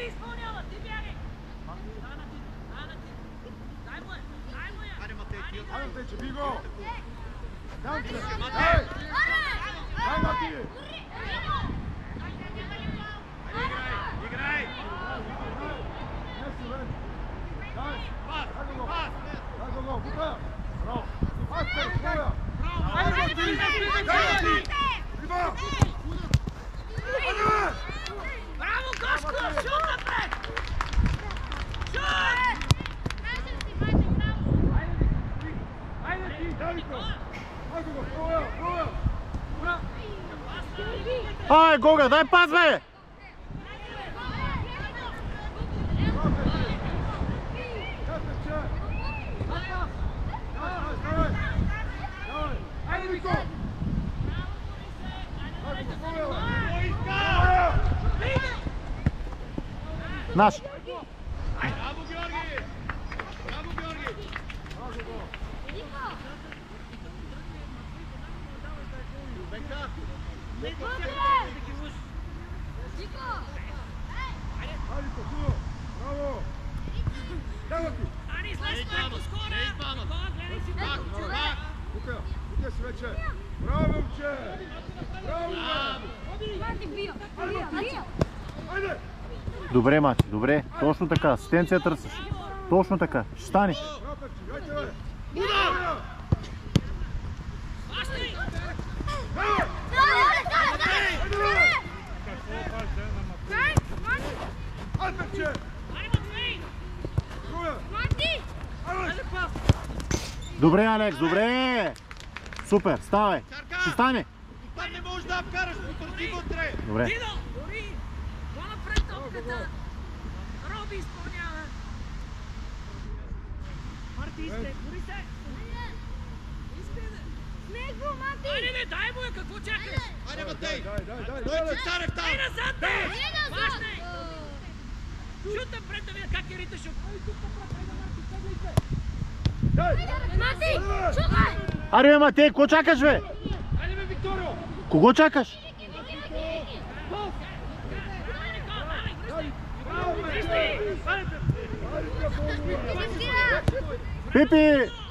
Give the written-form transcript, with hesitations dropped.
Роби изпълнява, ти бягай! Дай му я! Хайде, Матей, ти я. Хайде, Матей, че би го! Дай, Матей! Играй! Браво, Гошко! Шут напред! Шут! Ай, Гога, дай пас, бе! Наш! Браво, Георги! Браво, Георги! Бенка! Браво! Дай ти! Ани, слез малко скоро! Никола, гледай си малко, човек! Тук си вече! Браво, момче! Браво, Айде! Добре, Мати, добре. Точно така. Асистенция търсиш. Точно така. Ще стане. Добре, Алекс, добре! Супер, ставай! Ще стане! Там не можеш да вкараш, потърси вътре! Добре. Дидо, дори! По-напред топката! Роби изпълнява! Марти, изте, дори се! Айде, не, дай му я, какво чакаш? Айде, Матей! Дай! Той си царев там! Ай, назад, бе! Бащай! Шут напред да видя как я риташ. Аре, бе, Матей, какво чакаш, бе? Айде, бе, Викторио! Кого чакаш? Пипи!